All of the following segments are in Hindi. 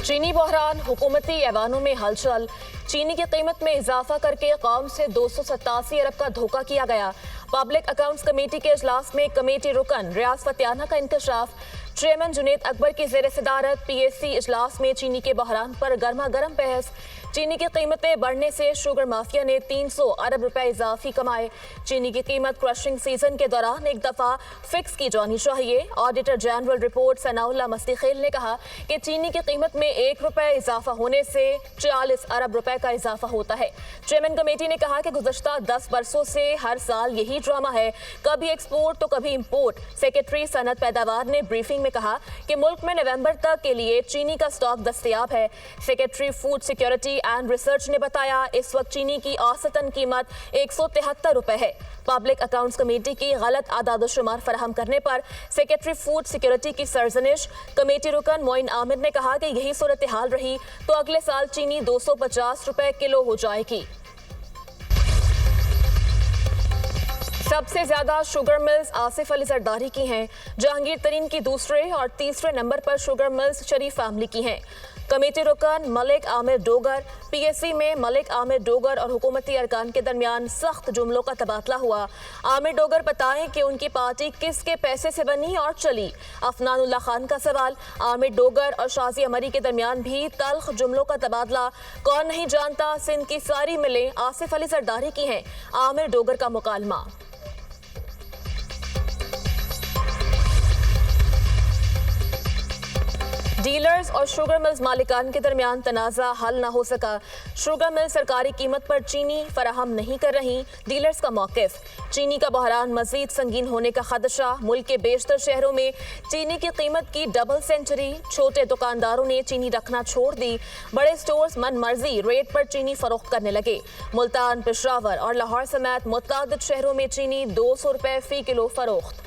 चीनी बहरान, हुकूमती ऐवानों में हलचल। चीनी की कीमत में इजाफा करके कौम से 287 अरब का धोखा किया गया। पब्लिक अकाउंट्स कमेटी के इजलास में कमेटी रुकन रियाज फतियाना का इंकशाफ। चेयरमैन जुनेद अकबर की ज़ेर सदारत PAC इजलास में चीनी के बहरान पर गर्मा गर्म बहस। चीनी की कीमतें बढ़ने से शुगर माफिया ने 300 अरब रुपए इजाफी कमाए। चीनी की कीमत क्रशिंग सीजन के दौरान एक दफा फिक्स की जानी चाहिए। ऑडिटर जनरल रिपोर्ट सनाउल्लाह मस्तीखेल ने कहा कि चीनी की कीमत में 1 रुपए इजाफा होने से 40 अरब रुपए का इजाफा होता है। चेयरमैन कमेटी ने कहा कि गुज़श्ता 10 बरसों से हर साल यही ड्रामा है, कभी एक्सपोर्ट तो कभी इम्पोर्ट। सेक्रेटरी सनत पैदावार ने ब्रीफिंग में कहा कि मुल्क में नवंबर तक के लिए चीनी का स्टॉक दस्तयाब है। Secretary food security and research ने बताया इस वक्त चीनी की औसतन कीमत 173 रुपए है। पब्लिक अकाउंट्स कमेटी की गलत आदाद-ओ-शुमार फराहम करने पर सेक्रेटरी फूड सिक्योरिटी की सरजनिश। कमेटी रुकन मोइन आमिर ने कहा कि यही सूरत हाल रही तो अगले साल चीनी 250 रुपए किलो हो जाएगी। सबसे ज्यादा शुगर मिल्स आसिफ अली जरदारी की हैं। जहांगीर तरीन की दूसरे और तीसरे नंबर पर शुगर मिल्स शरीफ फैमिली की हैं। कमेटी रुकन मलिक आमिर डोगर। PAC में मलिक आमिर डोगर और हुकूमती अरकान के दरमियान सख्त जुमलों का तबादला हुआ। आमिर डोगर बताएं कि उनकी पार्टी किसके पैसे से बनी और चली। अफनानुल्लाह खान का सवाल। आमिर डोगर और शाजी अमरी के दरमियान भी तल्ख जुमलों का तबादला। कौन नहीं जानता सिंध की सारी मिलें आसिफ अली जरदारी की हैं। आमिर डोगर का मुकालमा। डीलर्स और शुगर मिल्स मालिकान के दरमियान तनाज़ा हल न हो सका। शुगर मिल सरकारी कीमत पर चीनी फराहम नहीं कर रही, डीलर्स का मौक़िफ़। चीनी का बहरान मज़ीद संगीन होने का खदशा। मुल्क के बेशतर शहरों में चीनी की कीमत की डबल सेंचुरी। छोटे दुकानदारों ने चीनी रखना छोड़ दी। बड़े स्टोर्स मन मर्जी रेट पर चीनी फरोख्त करने लगे। मुल्तान, पेशावर और लाहौर समेत मुतअद्दिद शहरों में चीनी 200 रुपए फ़ी किलो फरोख्त।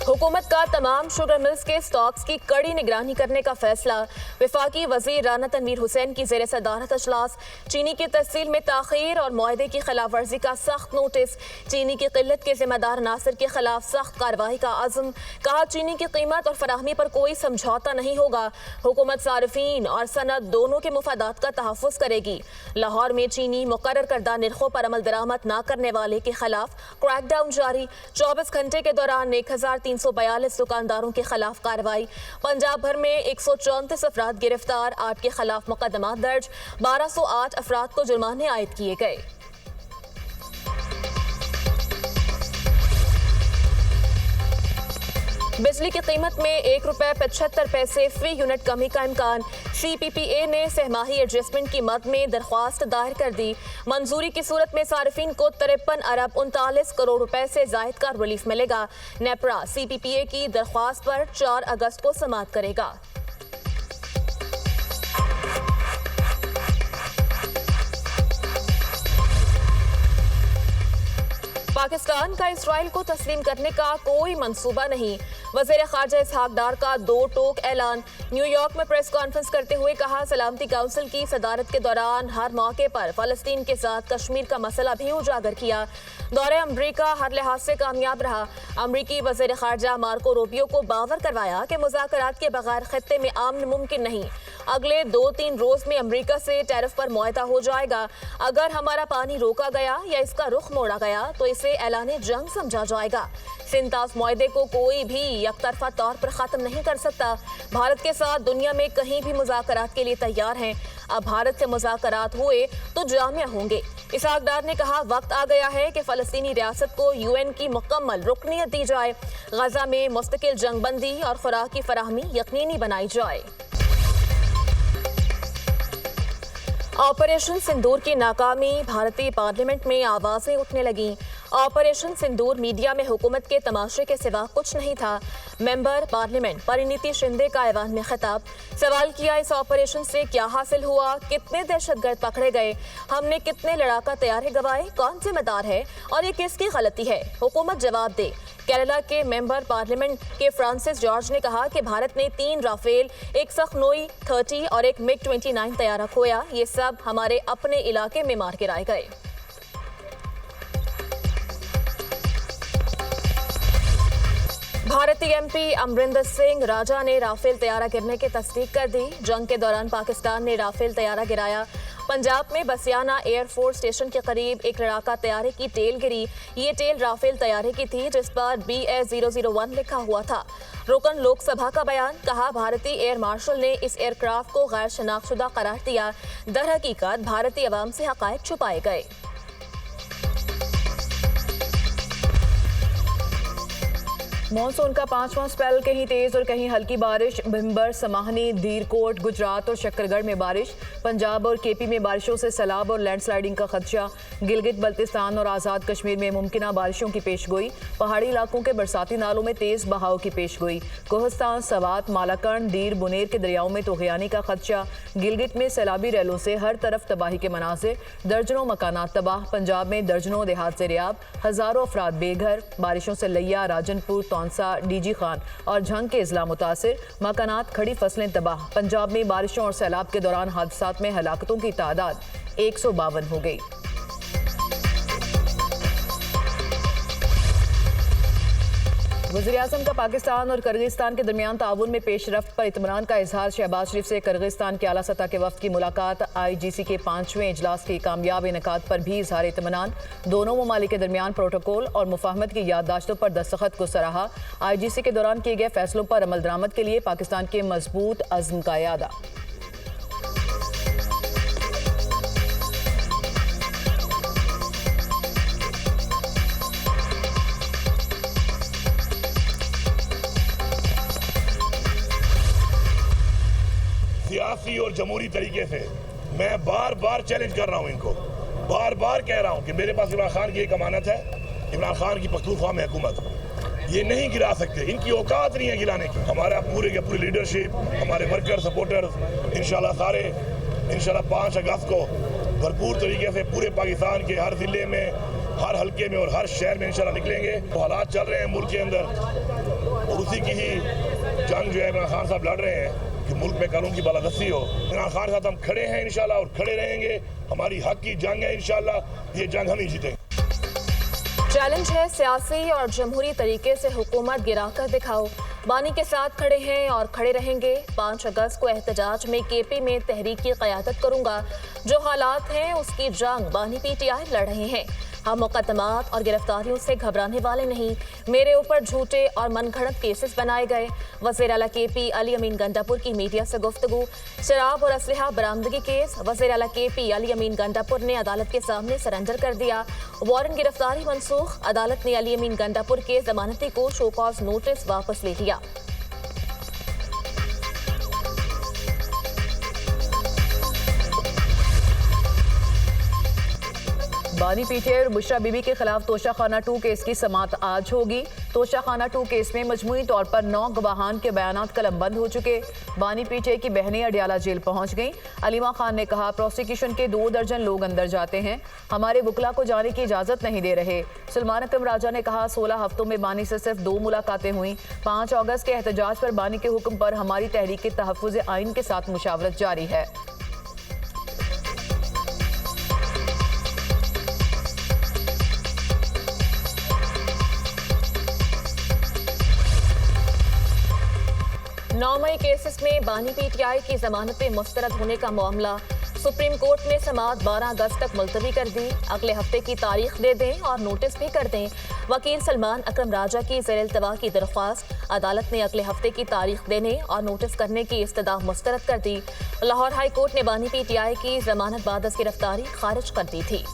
हुकूमत का तमाम शुगर मिल्स के स्टॉक्स की कड़ी निगरानी करने का फैसला। वफाकी वज़ीर राना तनवीर हुसैन की ज़ेर सदारत अजलास। चीनी की तहसील में ताख़ीर और मुआहदे की खिलाफ वर्जी का सख्त नोटिस। चीनी की किल्लत के जिम्मेदार नासिर के खिलाफ सख्त कार्रवाई का अज़्म। कहा चीनी की कीमत और फराहमी पर कोई समझौता नहीं होगा। हुकूमत सारिफीन और सनत दोनों के मुफादात का तहफ़्फ़ुज़ करेगी। लाहौर में चीनी मुकर्रर करदा निर्खों पर अमल दरामद न करने वाले के खिलाफ क्रैकडाउन जारी। 24 घंटे के दौरान 1342 दुकानदारों के खिलाफ कार्रवाई। पंजाब भर में 134 अफराद गिरफ्तार, 8 के खिलाफ मुकदमा दर्ज। 1208 अफराद को जुर्माने आयद किए गए। बिजली की कीमत में 1 रुपए 75 पैसे फी यूनिट कमी का इम्कान। CPPA ने सहमाही एडजस्टमेंट की मद में दरख्वास्त दायर कर दी। मंजूरी की सूरत में सार्फिन को 53 अरब 39 करोड़ रुपए से जायद का रिलीफ मिलेगा। नेपरा CPPA की दरख्वास्त पर 4 अगस्त को समाअत करेगा। पाकिस्तान का इसराइल को तस्लीम करने का कोई मंसूबा नहीं। वज़ीर ख़ारजा इसहाक डार का 2 टोक ऐलान। न्यूयॉर्क में प्रेस कॉन्फ्रेंस करते हुए कहा सलामती काउंसिल की सदारत के दौरान हर मौके पर फ़लस्तीन के साथ कश्मीर का मसला भी उजागर किया। दौरे अमरीका हर लिहाज से कामयाब रहा। अमरीकी वज़ीर ख़ारजा मार्को रूबियो को बावर करवाया कि मुज़ाकरात के बगैर खित्ते में अमन मुमकिन नहीं। अगले 2-3 रोज में अमरीका से टैरिफ पर मुआहदा हो जाएगा। अगर हमारा पानी रोका गया या इसका रुख मोड़ा गया तो इसे ऐलाने जंग समझा जाएगा। सिंतास मुआहदे को कोई भी यकतरफा तौर पर ख़त्म नहीं कर सकता। भारत के साथ दुनिया में कहीं भी मुज़ाकरात के लिए तैयार हैं। अब भारत से मुज़ाकरात हुए तो जामिया होंगे। इसहाक डार ने कहा वक्त आ गया है कि फ़लस्तीनी रियासत को UN की मुकम्मल रुकनियत दी जाए। गजा में मुस्तकिल जंगबंदी और खुराक की फराहमी यकीनी बनाई जाए। ऑपरेशन सिंदूर की नाकामी, भारतीय पार्लियामेंट में आवाजें उठने लगीं। ऑपरेशन सिंदूर मीडिया में हुकूमत के तमाशे के सिवा कुछ नहीं था। मेंबर पार्लियामेंट परिणीति शिंदे का ऐवान में खिताब। सवाल किया इस ऑपरेशन से क्या हासिल हुआ, कितने दहशतगर्द पकड़े गए, हमने कितने लड़ाका तैयारे गंवाए, कौन जिम्मेदार है और ये किसकी गलती है, हुकूमत जवाब दे। केरला के मेंबर पार्लियामेंट के फ्रांसिस जॉर्ज ने कहा कि भारत ने 3 राफेल, एक सखनोई 30 और एक MiG-29 तैयारा खोया। ये सब हमारे अपने इलाके में मार गिराए गए। भारतीय एमपी अमरिंदर सिंह राजा ने राफेल तैयारा गिरने की तस्दीक कर दी। जंग के दौरान पाकिस्तान ने राफेल तैयारा गिराया। पंजाब में बसियाना एयरफोर्स स्टेशन के करीब एक लड़ाका तैयारे की टेल गिरी। ये टेल राफेल तैयारे की थी जिस पर BS-001 लिखा हुआ था। रुकन लोकसभा का बयान, कहा भारतीय एयर मार्शल ने इस एयरक्राफ्ट को गैर शनाख्तशुदा करार दिया। दरहकीकत भारतीय अवाम से हकायक छुपाए गए। मॉनसून का 5वां स्पेल, कहीं तेज और कहीं हल्की बारिश। भिंबर, समाहनी, धीरकोट, गुजरात और शक्करगढ़ में बारिश। पंजाब और KP में बारिशों से सैलाब और लैंडस्लाइडिंग का खदशा। गिलगित बल्तिस्तान और आज़ाद कश्मीर में मुमकिना बारिशों की पेशगोई। पहाड़ी इलाकों के बरसाती नालों में तेज बहाव की पेशगोई। कोहिस्तान, सवात, मालाकंड, दीर, बुनेर के दरियाओं में तोगयानी का खदशा। गिलगित में सैलाबी रैलों से हर तरफ तबाही के मनाजिर। दर्जनों मकानात तबाह। पंजाब में दर्जनों देहात ज़ेर-ए-आब। हज़ारों अफराद बेघर। बारिशों से लिया, राजनपुर, तौंसा, DG खान और झंग के इजला मुतासिर। मकानात, खड़ी फसलें तबाह। पंजाब में बारिशों और सैलाब के दौरान हादसात में हलाकतों की तादाद 152 हो गई। वज़ीर-ए-आज़म का पाकिस्तान और किर्गिस्तान के दरमियान ताउन में पेशरफ्त पर इत्मीनान का इजहार। शहबाज शरीफ से किर्गिस्तान के आला सतह के वफ्द की मुलाकात। IGC के 5वें इजलास के कामयाब इनेकाद पर भी इजहार इत्मीनान। दोनों ममालिक के दरमियान प्रोटोकॉल और मुफाहमत की याददाश्तों पर दस्तखत को सराहा। IGC के दौरान किए गए फैसलों पर अमल दरामद के लिए पाकिस्तान के मजबूत अज़्म का इयादा। सियासी और जमहूरी तरीके से मैं बार बार चैलेंज कर रहा हूं इनको, बार बार कह रहा हूं कि मेरे पास इमरान खान की एक अमानत है। इमरान खान की पख्तूनख्वा में हुकूमत ये नहीं गिरा सकते, इनकी औकात नहीं है गिराने की। हमारा पूरे के पूरी लीडरशिप, हमारे वर्कर सपोर्टर्स इंशाल्लाह सारे 5 अगस्त को भरपूर तरीके से पूरे पाकिस्तान के हर जिले में, हर हल्के में और हर शहर में इंशाल्लाह निकलेंगे। तो हालात चल रहे हैं मुल्क के अंदर और उसी की ही जंग जो है इमरान खान साहब लड़ रहे हैं कि मुल्क में कानून की बालादस्ती हो। इमरान खान के साथ हम खड़े हैं इंशाल्लाह और खड़े रहेंगे। हमारी हक की जंग है इंशाल्लाह, ये जंग हम ही जीतेंगे। चैलेंज है सियासी और जमहूरी तरीके से हुकूमत गिराकर दिखाओ। बानी के साथ खड़े हैं और खड़े रहेंगे। 5 अगस्त को एहतजाज में KP में तहरीक की क़यादत करूंगा। जो हालात हैं उसकी जंग बानी PTI लड़ रहे हैं। हम मुकदमात और गिरफ्तारियों से घबराने वाले नहीं। मेरे ऊपर झूठे और मनगढ़ंत केसेस बनाए गए। वज़ीर आला KP अली अमीन गंडापुर की मीडिया से गुफ्तगू। शराब और असलहा बरामदगी केस, वज़ीर आला KP अली अमीन गंडापुर ने अदालत के सामने सरेंडर कर दिया। वारंट गिरफ्तारी मनसूख। अदालत ने अली अमीन गंडापुर के जमानती को शो कॉज नोटिस वापस ले लिया। बानी PTI और बुशरा बीबी के खिलाफ तोशाखाना 2 केस की समाअत आज होगी। तोशाखाना 2 केस में मजमूई तौर पर 9 गवाहान के बयानात कलमबंद हो चुके। बानी PTI की बहनें अडियाला जेल पहुंच गईं। अलीमा खान ने कहा, प्रोसिक्यूशन के 2 दर्जन लोग अंदर जाते हैं, हमारे वकला को जाने की इजाजत नहीं दे रहे। सलमान अकरम राजा ने कहा, 16 हफ्तों में बानी से सिर्फ 2 मुलाकातें हुई। 5 अगस्त के एहतजाज पर बानी के हुक्म पर हमारी तहरीक तहफ़्फ़ुज़ आइन के साथ मुशावरत जारी है। नौमई केसेस में बानी PTI की जमानतें मुस्तरद होने का मामला। सुप्रीम कोर्ट ने समाअत 12 अगस्त तक मुलतवी कर दी। अगले हफ्ते की तारीख दे दें और नोटिस भी कर दें। वकील सलमान अकरम राजा की ज़ेर-इल्तवा की दरख्वास्त। अदालत ने अगले हफ्ते की तारीख देने और नोटिस करने की इस्तदा मुस्तरद कर दी। लाहौर हाई कोर्ट ने बानी PTI की जमानत बाद गिरफ्तारी खारिज कर दी थी।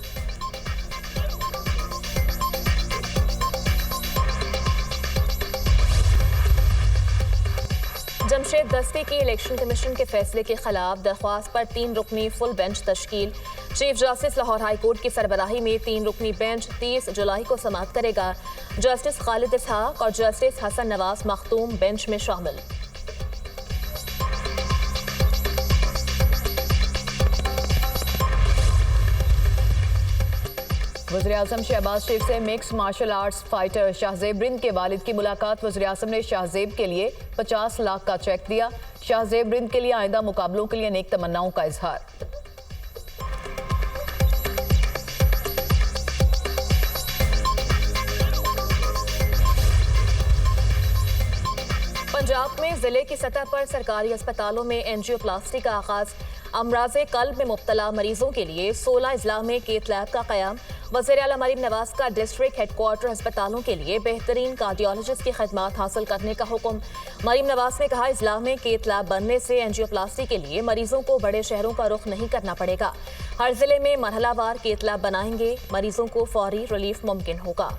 जमशेद दस्ती की इलेक्शन कमीशन के फैसले के खिलाफ दरख्वास्त पर 3 रुकनी फुल बेंच तश्कील। Chief justice Lahore high court की सरबराही में 3 रुकनी बेंच 30 जुलाई को समाअत करेगा। जस्टिस खालिद इसहाक और जस्टिस हसन नवाज मखतूम बेंच में शामिल। वज़ीर-ए-आज़म शहबाज शरीफ से mix martial arts fighter Shahzeb Rind के वालिद की मुलाकात। वज़ीर-ए-आज़म ने शाहजेब के लिए 50 लाख का चेक दिया। शाहजेब रिंद के लिए आइंदा मुकाबलों के लिए नेक तमन्नाओं का इजहार। पंजाब में जिले की सतह पर सरकारी अस्पतालों में एंजियोप्लास्टी का आगाज। अमराज़े कल्ब में मुब्तला मरीजों के लिए 16 अजला में केथ लैब का कयाम। वज़ीर आला मरीम नवाज का डिस्ट्रिक्ट हेडक्वार्टर अस्पतालों के लिए बेहतरीन कार्डियोलॉजिस्ट की खदमात हासिल करने का हुक्म। मरीम नवाज ने कहा, अजला में केथ लैब बनने से एंजियोप्लास्टी के लिए मरीजों को बड़े शहरों का रुख नहीं करना पड़ेगा। हर जिले में मरहलावार केथ लैब बनाएंगे, मरीजों को फौरी रिलीफ मुमकिन होगा।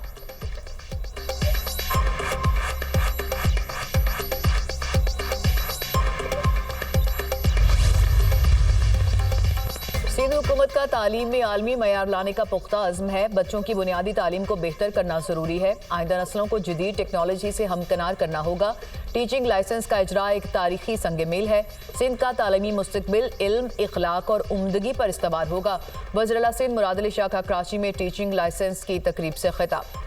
सिंध हुकूमत का तालीम में आलमी मयार लाने का पुख्ता अज़्म है। बच्चों की बुनियादी तालीम को बेहतर करना जरूरी है। आइंदा नस्लों को जदीद टेक्नोलॉजी से हमकनार करना होगा। टीचिंग लाइसेंस का इजरा एक तारीखी संग मेल है। सिंध का तालीमी मुस्तकबिल इल्म, इखलाक और उम्दगी पर इस्तवार होगा। वज़ीर आला सिंध मुराद अली शाह का कराची में टीचिंग लाइसेंस की तकरीब से खिताब।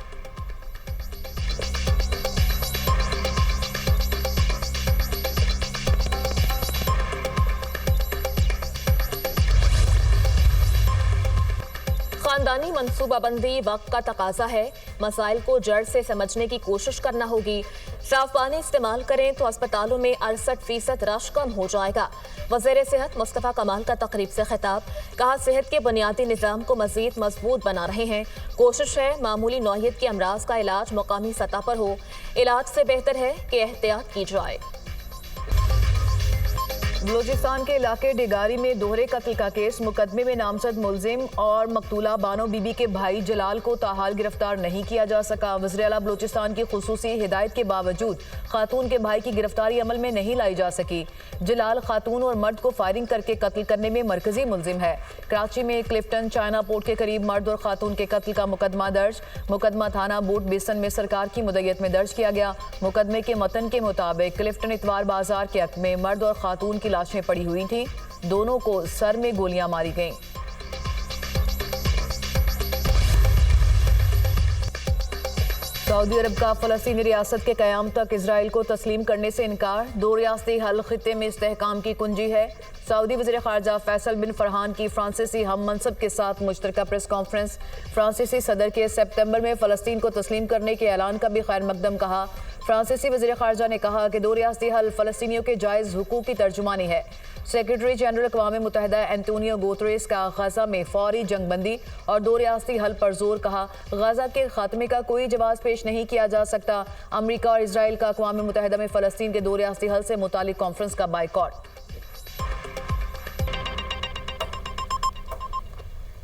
खानदानी मनसूबाबंदी वक्त का तकाजा है। मसाइल को जड़ से समझने की कोशिश करना होगी। साफ पानी इस्तेमाल करें तो अस्पतालों में 68% रश कम हो जाएगा। वज़ीर सेहत मुस्तफ़ा कमाल का तकरीब से खिताब। कहा, सेहत के बुनियादी निज़ाम को मज़ीद मजबूत बना रहे हैं। कोशिश है मामूली नौइयत के अमराज का इलाज मुकामी सतह पर हो। इलाज से बेहतर है कि एहतियात की जाए। बलूचिस्तान के इलाके डिगारी में दोहरे कत्ल का केस। मुकदमे में नामजद मुलजिम और मकतूला बानो बीबी के भाई जलाल को ताहाल गिरफ्तार नहीं किया जा सका। वज़ीर आला बलूचिस्तान की खुसूसी हिदायत के बावजूद खातून के भाई की गिरफ्तारी अमल में नहीं लाई जा सकी। जलाल खातून और मर्द को फायरिंग करके कत्ल करने में मरकजी मुलजिम है। कराची में क्लिफ्टन चाइना पोर्ट के करीब मर्द और खातून के कत्ल का मुकदमा दर्ज। मुकदमा थाना बूट बेसन में सरकार की मुद्दत में दर्ज किया गया। मुकदमे के मतन के मुताबिक क्लिफ्टन इतवार बाजार के हक में मर्द और खातून की लाशें पड़ी हुई थीं। दोनों को सर में गोलियां मारी गईं। सऊदी अरब का फ़लस्तीनी रियासत के क़याम तक इजराइल को तस्लीम करने से इनकार। दो रियासती हल खित्ते में इस्तेहकाम की कुंजी है। सऊदी वज़ीर ख़ारजा फैसल बिन फरहान की फ्रांसीसी हम मनसब के साथ मुश्तरका प्रेस कॉन्फ्रेंस। फ्रांसीसी सदर के सितंबर में फ़लस्तीन को तस्लीम करने के ऐलान का भी खैर मकदम कहा। फ्रांसीसी वज़ीर ख़ारजा ने कहा कि दो रियासती हल फ़लस्तीनियों के जायज़ हुकूक की तर्जुमानी है। सेक्रेटरी जनरल अक़वाम मुत्तहिदा एंटोनियो गुतेरेस का गजा में फौरी जंगबंदी और दो रियासती हल पर जोर। कहा, गजा के खात्मे का कोई जवाब पेश नहीं किया जा सकता। अमरीका और इसराइल का अक़वाम मुत्तहिदा में फ़लस्तीन के दो रियासती हल से मुतालिक कॉन्फ्रेंस का बाइकॉट।